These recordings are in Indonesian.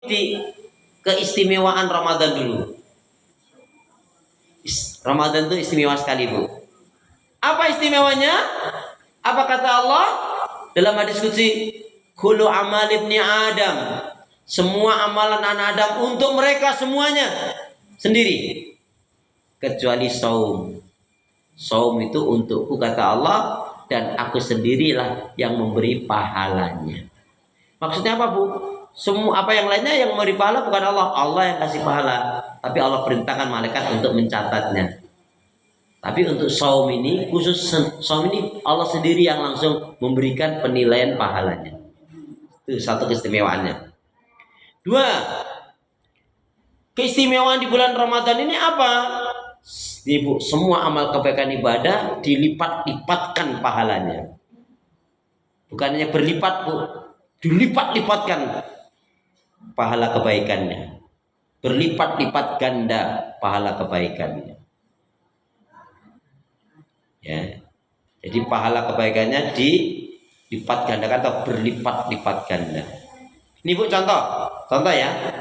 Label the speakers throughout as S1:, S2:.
S1: di keistimewaan Ramadan dulu. Ramadan itu istimewa sekali, Bu. Apa istimewanya? Apa kata Allah dalam hadis qudsi? Kullu amal ibni Adam. Semua amalan anak Adam untuk mereka semuanya sendiri. Kecuali saum. Saum itu untukku kata Allah, dan aku sendirilah yang memberi pahalanya. Maksudnya apa, Bu? Semua apa yang lainnya yang memberi pahala bukan Allah. Allah yang kasih pahala, tapi Allah perintahkan malaikat untuk mencatatnya. Tapi untuk saum ini, khusus saum ini Allah sendiri yang langsung memberikan penilaian pahalanya. Itu satu keistimewaannya. Dua, keistimewaan di bulan Ramadan ini apa? Ibu, semua amal kebaikan ibadah dilipat-lipatkan pahalanya. Bukan hanya berlipat, Bu, dilipat-lipatkan pahala kebaikannya, berlipat-lipat ganda pahala kebaikannya. Ya, jadi pahala kebaikannya dilipat gandakan atau berlipat-lipat ganda. Ini, Bu, contoh ya.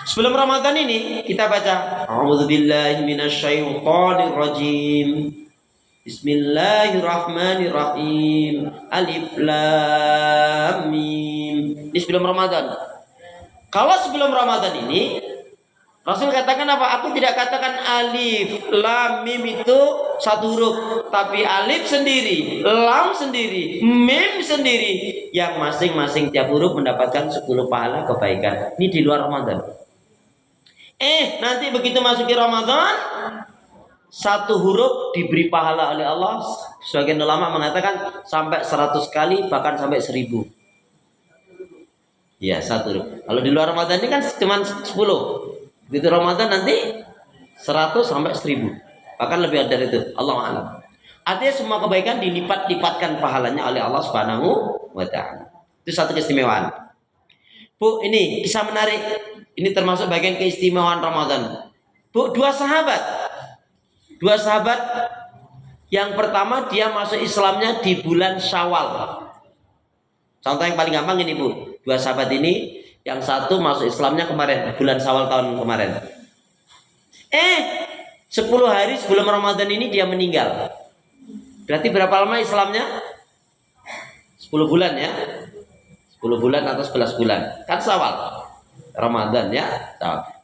S1: Sebelum Ramadan ini kita baca A'udzubillahi minasyaitonirrajim. Bismillahirrahmanirrahim. Alif Lam Mim. Ini sebelum Ramadan. Kalau sebelum Ramadan ini Rasul katakan apa? Aku tidak katakan alif, lam, mim itu satu huruf, tapi alif sendiri, lam sendiri, mim sendiri, yang masing-masing tiap huruf mendapatkan 10 pahala kebaikan. Ini di luar Ramadan. Nanti begitu masuki Ramadan, satu huruf diberi pahala oleh Allah. Sebagian ulama mengatakan sampai 100 kali, bahkan sampai 1000. Ya, satu huruf. Kalau di luar Ramadan ini kan cuma 10. Begitu Ramadan nanti 100 sampai 1000. Bahkan lebih dari itu. Allah a'lam. Artinya semua kebaikan dilipat-lipatkan pahalanya oleh Allah Subhanahu wa ta'ala. Itu satu keistimewaan. Bu, ini kisah menarik. Ini termasuk bagian keistimewaan Ramadan. Bu, dua sahabat. Yang pertama dia masuk Islamnya di bulan Syawal. Contoh yang paling gampang ini, Bu. Dua sahabat ini, yang satu masuk Islamnya kemarin, bulan Syawal tahun kemarin. 10 hari sebelum Ramadan ini dia meninggal. Berarti berapa lama Islamnya? 10 bulan ya. 10 bulan atau 11 bulan. Kan Syawal. Ramadan ya.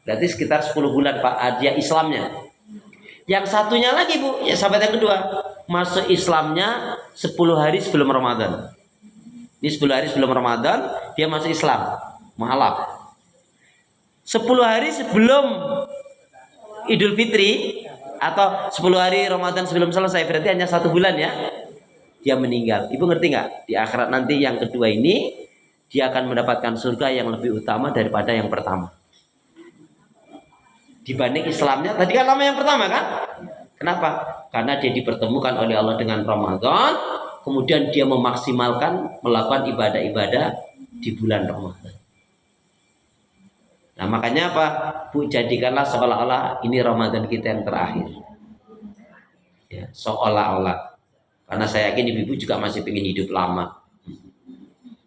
S1: Berarti sekitar 10 bulan Pak dia Islamnya. Yang satunya lagi, Bu, ya sahabat yang kedua, masuk Islamnya 10 hari sebelum Ramadan. Ini 10 hari sebelum Ramadan dia masuk Islam. Mahalap 10 hari sebelum Idul Fitri atau 10 hari Ramadan sebelum selesai, berarti hanya 1 bulan ya, dia meninggal. Ibu ngerti nggak? Di akhirat nanti yang kedua ini dia akan mendapatkan surga yang lebih utama daripada yang pertama. Dibanding Islamnya tadi kan lama yang pertama kan? Kenapa? Karena dia dipertemukan oleh Allah dengan Ramadan, kemudian dia memaksimalkan melakukan ibadah-ibadah di bulan Ramadan. Nah, makanya apa? Bu, jadikanlah seolah-olah ini Ramadan kita yang terakhir. Ya, seolah-olah. Karena saya yakin ibu-ibu juga masih ingin hidup lama.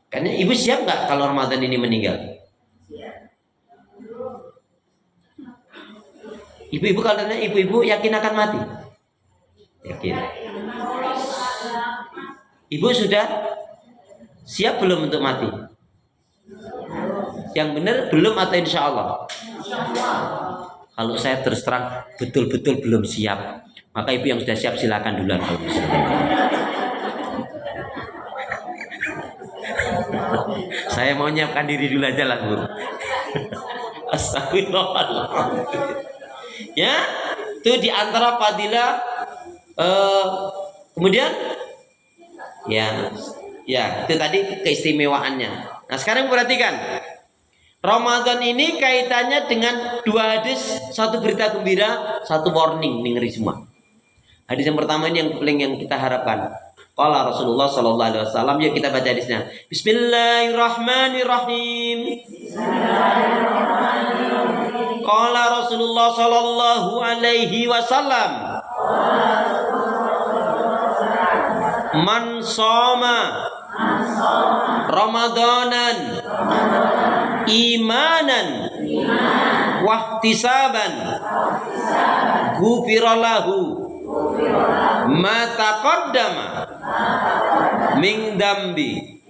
S1: Karena ibu siap nggak kalau Ramadan ini meninggal? Ibu-ibu kalau tanya, ibu-ibu yakin akan mati? Yakin. Ibu sudah siap belum untuk mati? Yang benar belum atau insya Allah? Kalau saya terus terang betul-betul belum siap, maka ibu yang sudah siap silakan duluan kalau bisa. Saya mau nyiapkan diri dulu aja lah, Bu. Astagfirullah. Ya, itu diantara fadilah. Kemudian, ya, itu tadi keistimewaannya. Nah, sekarang perhatikan. Ramadan ini kaitannya dengan 2 hadis, 1 berita gembira, 1 warning, ngeri semua. Hadis yang pertama ini yang kita harapkan. Qala Rasulullah sallallahu alaihi wasallam, yuk kita baca hadisnya. Bismillahirrahmanirrahim. Qala Rasulullah sallallahu alaihi wasallam, man shoma Ramadanan imanan wahtisaban ghufiralahu ma taqaddama min dambi.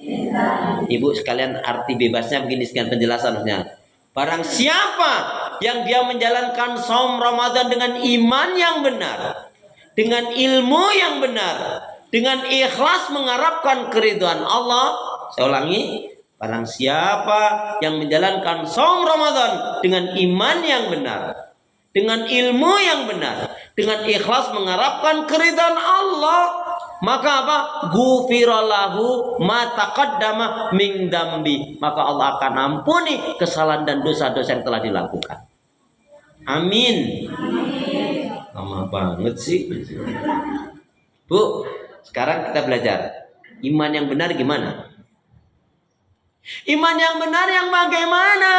S1: Ibu sekalian, arti bebasnya begini, sekian penjelasannya. Barang siapa yang dia menjalankan saum Ramadan dengan iman yang benar, dengan ilmu yang benar, dengan ikhlas mengharapkan keridhaan Allah. Saya ulangi, barang siapa yang menjalankan saum Ramadan dengan iman yang benar, dengan ilmu yang benar, dengan ikhlas mengharapkan keridhaan Allah, maka apa? Ghufiralahu ma taqaddama min dambi. Maka Allah akan ampuni kesalahan dan dosa-dosa yang telah dilakukan. Amin. Lama banget sih. Bu, sekarang kita belajar iman yang benar gimana? Iman yang benar yang bagaimana?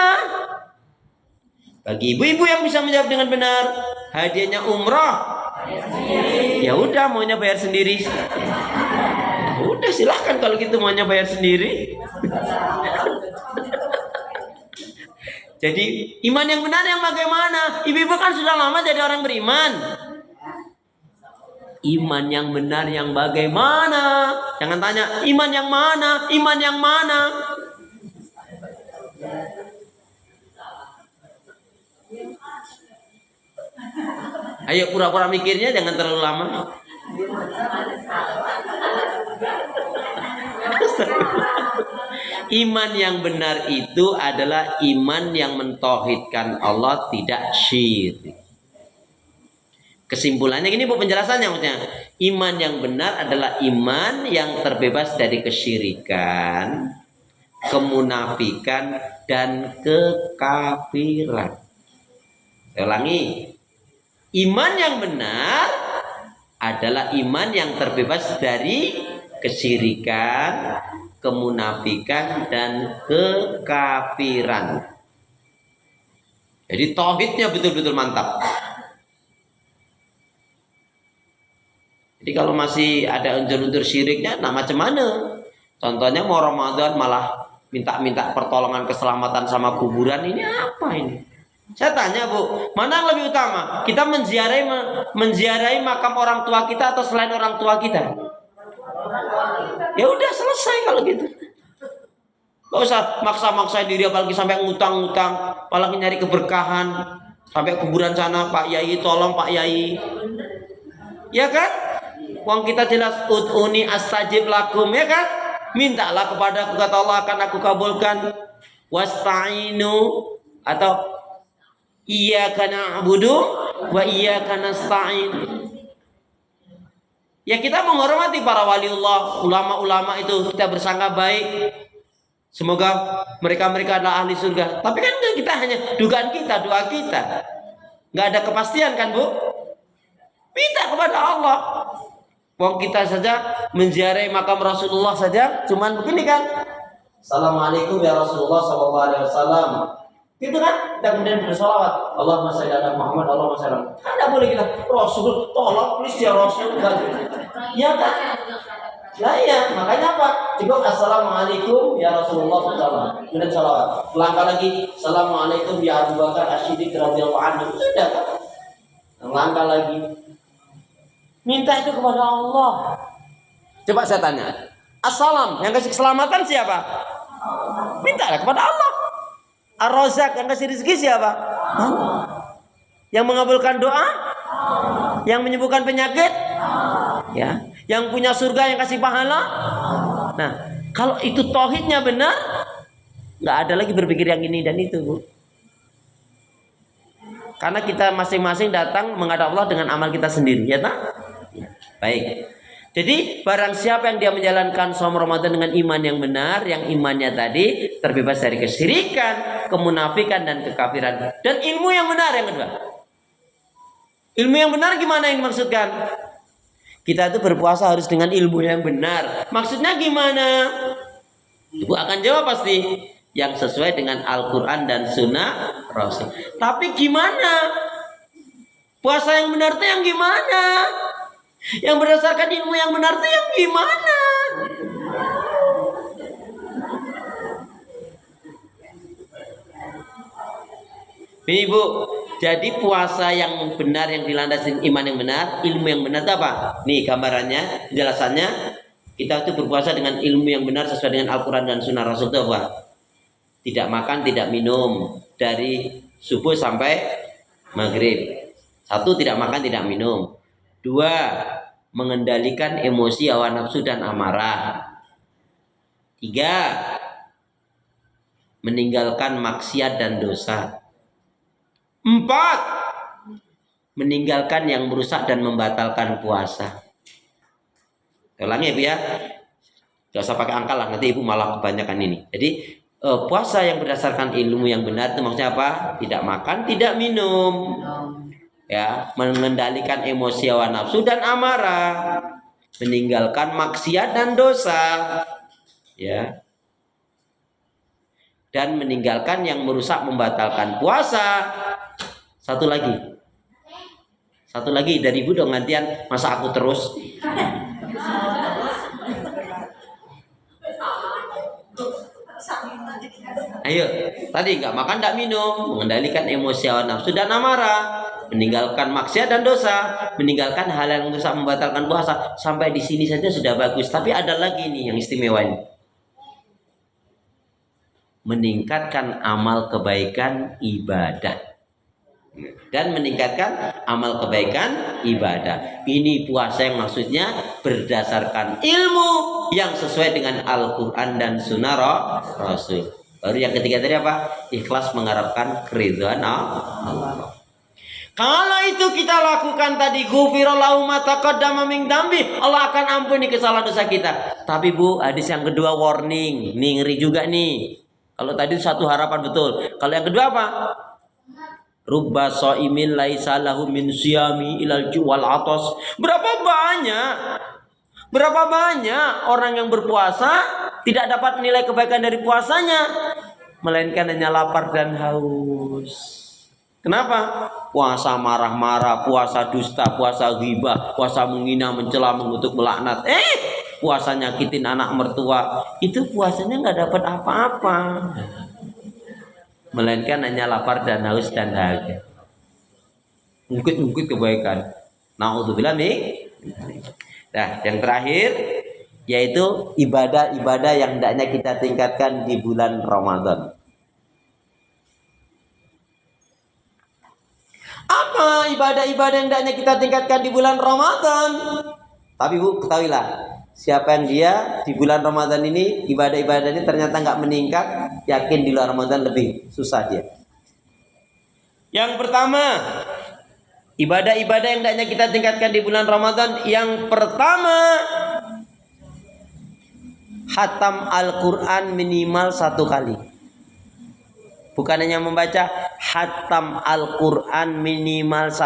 S1: Bagi ibu-ibu yang bisa menjawab dengan benar, hadiahnya umrah. Ya udah, maunya bayar sendiri. Udah silahkan kalau gitu, maunya bayar sendiri. Jadi iman yang benar yang bagaimana? Ibu-ibu kan sudah lama jadi orang beriman. Iman yang benar yang bagaimana? Jangan tanya iman yang mana, iman yang mana. Ayo pura-pura mikirnya, jangan terlalu lama. Iman yang benar itu adalah iman yang mentauhidkan Allah, tidak syirik. Kesimpulannya gini Bu, penjelasannya maksudnya. Iman yang benar adalah iman yang terbebas dari kesyirikan, kemunafikan, dan kekafiran. Saya ulangi. Iman yang benar adalah iman yang terbebas dari kesyirikan, kemunafikan, dan kekafiran. Jadi tauhidnya betul-betul mantap. Jadi kalau masih ada unsur-unsur syiriknya, nah macam mana? Contohnya mau Ramadan malah minta-minta pertolongan keselamatan sama kuburan, ini apa ini? Saya tanya Bu, mana yang lebih utama? Kita menziarahi makam orang tua kita atau selain orang tua kita? Ya udah selesai kalau gitu. Gak usah maksa-maksa diri, apalagi sampai ngutang-ngutang, apalagi nyari keberkahan sampai kuburan sana. Pak Yai, tolong Pak Yai. Ya kan? Uang kita jelas ud'uni astajib lakum, ya kan? Mintalah kepada aku, kata Allah, akan aku kabulkan. Wasta'inu, atau iyyaka na'budu wa iyyaka nasta'in. Ya kita menghormati para waliullah, ulama-ulama itu kita bersangka baik. Semoga mereka adalah ahli surga. Tapi kan kita hanya dugaan kita, doa kita. Nggak ada kepastian kan Bu? Minta kepada Allah. Wong kita saja menziarahi makam Rasulullah saja cuman begini kan. Assalamualaikum ya Rasulullah sallallahu alaihi wasallam. Gitu kan? Kita kemudian bersolawat. Allahumma shalli ala Muhammad, Allahumma shalli. Tidak boleh kita Rasul, tolong please ya Rasul. Ya kan? Nah ya, makanya apa? Cukup assalamualaikum ya Rasulullah sallallahu. Kemudian salawat. Langkah lagi, assalamualaikum ya Abu Bakar As-Siddiq radhiyallahu anhu. Sudah kan? Langkah lagi. Minta itu kepada Allah. Coba saya tanya, assalam yang kasih keselamatan siapa? Minta kepada Allah. Ar-Razzaq yang kasih rezeki siapa? Yang mengabulkan doa, yang menyembuhkan penyakit, ya, yang punya surga, yang kasih pahala. Nah, kalau itu tauhidnya benar, nggak ada lagi berpikir yang ini dan itu, Bu. Karena kita masing-masing datang menghadap Allah dengan amal kita sendiri, ya tak? Baik. Jadi barang siapa yang dia menjalankan saum Ramadan dengan iman yang benar, yang imannya tadi terbebas dari kesyirikan, kemunafikan, dan kekafiran, dan ilmu yang benar yang kedua. Ilmu yang benar gimana yang dimaksudkan? Kita itu berpuasa harus dengan ilmu yang benar. Maksudnya gimana? Ibu akan jawab pasti yang sesuai dengan Al-Quran dan Sunnah Rasul. Tapi gimana? Puasa yang benar itu yang gimana? Yang berdasarkan ilmu yang benar itu yang gimana? Ini Bu, jadi puasa yang benar yang dilandasi iman yang benar, ilmu yang benar itu apa? Nih gambarannya, penjelasannya. Kita itu berpuasa dengan ilmu yang benar sesuai dengan Al-Quran dan Sunnah Rasul itu apa? Tidak makan, tidak minum dari subuh sampai maghrib. Satu, tidak makan, tidak minum. Dua, mengendalikan emosi, hawa nafsu dan amarah. Tiga, meninggalkan maksiat dan dosa. Empat, meninggalkan yang merusak dan membatalkan puasa. Ulangi ya Bu ya. Gak usah pakai angka lah, nanti Ibu malah kebanyakan ini. Jadi puasa yang berdasarkan ilmu yang benar itu maksudnya apa? Tidak makan, tidak minum. Ya, mengendalikan emosi, hawa nafsu dan amarah. Meninggalkan maksiat dan dosa. Ya. Dan meninggalkan yang merusak membatalkan puasa. Satu lagi dari Ibu dong gantian, masa aku terus. Ayo, tadi nggak makan, nggak minum, mengendalikan emosi, hawa nafsu dan amarah, meninggalkan maksiat dan dosa, meninggalkan hal yang merusak membatalkan puasa. Sampai di sini saja sudah bagus, tapi ada lagi nih yang istimewa ini. Meningkatkan amal kebaikan ibadah. Dan meningkatkan amal kebaikan ibadah. Ini puasa yang maksudnya berdasarkan ilmu yang sesuai dengan Al-Quran dan Sunnah Rasul. Baru yang ketiga tadi apa? Ikhlas mengharapkan keridhaan Allah. Kalau itu kita lakukan tadi, ghufirallahu ma taqaddama min dzambi, Allah akan ampuni kesalahan dosa kita. Tapi Bu, hadis yang kedua warning, nih ngeri juga nih. Kalau tadi satu harapan betul. Kalau yang kedua apa? Rubba shaimin laisa lahu min siyami ilal ju'al atas. Berapa banyak orang yang berpuasa tidak dapat menilai kebaikan dari puasanya, melainkan hanya lapar dan haus. Kenapa? Puasa marah-marah, puasa dusta, puasa ghibah, puasa menghina, mencela, mengutuk, melaknat. Puasa nyakitin anak mertua. Itu puasanya nggak dapat apa-apa, melainkan hanya lapar dan haus dan dahaga. Ungkit kebaikan. Naudzubillah min. Nah, yang terakhir yaitu ibadah-ibadah yang hendaknya kita tingkatkan di bulan Ramadan. Apa ibadah-ibadah yang hendaknya kita tingkatkan di bulan Ramadan? Tapi Bu, ketahuilah, siapa yang dia di bulan Ramadan ini ibadah-ibadah ini ternyata nggak meningkat, yakin di luar Ramadan lebih susah dia. Yang pertama, ibadah-ibadah yang hendaknya kita tingkatkan di bulan Ramadan. Yang pertama, khatam Al-Quran minimal 1 kali. Bukan hanya membaca, khatam Al-Quran minimal 1